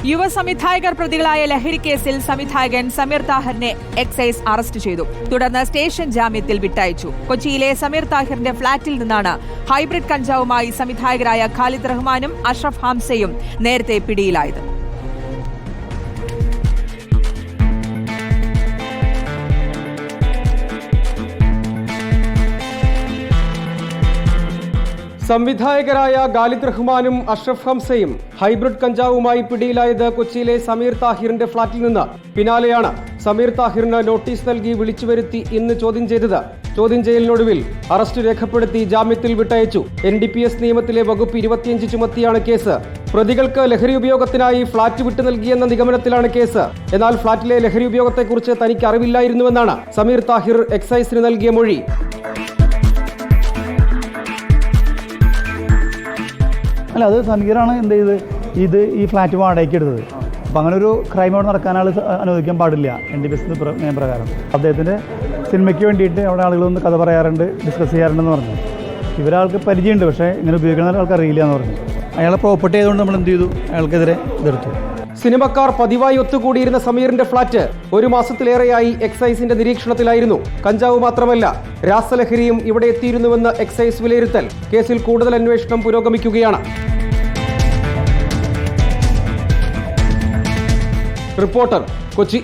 യുവ സംവിധായകർ പ്രതികളായ ലഹരി കേസിൽ സംവിധായകൻ സമീർ താഹിറിനെ എക്സൈസ് അറസ്റ്റ് ചെയ്തു. തുടർന്ന് സ്റ്റേഷൻ ജാമ്യത്തിൽ വിട്ടയച്ചു. കൊച്ചിയിലെ സമീർ താഹിറിന്റെ ഫ്ളാറ്റിൽ നിന്നാണ് ഹൈബ്രിഡ് കഞ്ചാവുമായി സംവിധായകരായ ഖാലിദ് റഹ്മാനും അഷ്റഫ് ഹംസയും നേരത്തെ പിടിയിലായത്. സംവിധായകരായ ഖാലിദ് റഹ്മാനും അഷ്റഫ് ഹംസയും ഹൈബ്രിഡ് കഞ്ചാവുമായി പിടിയിലായത് കൊച്ചിയിലെ സമീർ താഹിറിന്റെ ഫ്ളാറ്റിൽ നിന്ന് പിന്നാലെയാണ് സമീർ താഹിറിന് നോട്ടീസ് നൽകി വിളിച്ചുവരുത്തി ഇന്ന് ചോദ്യം ചെയ്തത്. ചോദ്യം ചെയ്യലിനൊടുവിൽ അറസ്റ്റ് രേഖപ്പെടുത്തി ജാമ്യത്തിൽ വിട്ടയച്ചു. NDPS നിയമത്തിലെ വകുപ്പ് 25 ചുമത്തിയാണ് കേസ്. പ്രതികൾക്ക് ലഹരി ഉപയോഗത്തിനായി ഫ്ളാറ്റ് വിട്ടു നൽകിയെന്ന നിഗമനത്തിലാണ് കേസ്. എന്നാൽ ഫ്ളാറ്റിലെ ലഹരി ഉപയോഗത്തെക്കുറിച്ച് തനിക്ക് അറിവില്ലായിരുന്നുവെന്നാണ് സമീർ താഹിർ എക്സൈസിന് നൽകിയ മൊഴി. അല്ല, അത് സമീറാണ് എന്ത് ചെയ്ത് ഈ ഫ്ലാറ്റ് വാടകയ്ക്ക് എടുത്തത്. അപ്പോൾ അങ്ങനെ ഒരു ക്രൈം അവിടെ നടക്കാനാൾ അനുവദിക്കാൻ പാടില്ല NDPS നിയമപ്രകാരം. അദ്ദേഹത്തിൻ്റെ സിനിമയ്ക്ക് വേണ്ടിയിട്ട് അവിടെ ആളുകളൊന്ന് കഥ പറയാറുണ്ട്, ഡിസ്കസ് ചെയ്യാറുണ്ടെന്ന് പറഞ്ഞു. ഇവരാൾക്ക് പരിചയമുണ്ട്, പക്ഷേ ഇങ്ങനെ ഉപയോഗിക്കുന്ന ആൾക്ക് അറിയില്ല എന്ന് പറഞ്ഞു. അയാളെ പ്രോപ്പർട്ടി ആയതുകൊണ്ട് നമ്മൾ എന്ത് ചെയ്തു, അയാൾക്കെതിരെ എതിർത്തു. സിനിമക്കാർ പതിവായി ഒത്തുകൂടിയിരുന്ന സമീറിന്റെ ഫ്ളാറ്റ് ഒരു മാസത്തിലേറെയായി എക്സൈസിന്റെ നിരീക്ഷണത്തിലായിരുന്നു. കഞ്ചാവ് മാത്രമല്ല, രാസലഹരിയും ഇവിടെ എത്തിയിരുന്നുവെന്ന് എക്സൈസ് വിലയിരുത്തൽ. കേസിൽ കൂടുതൽ അന്വേഷണം പുരോഗമിക്കുകയാണ്. റിപ്പോർട്ടർ, കൊച്ചി.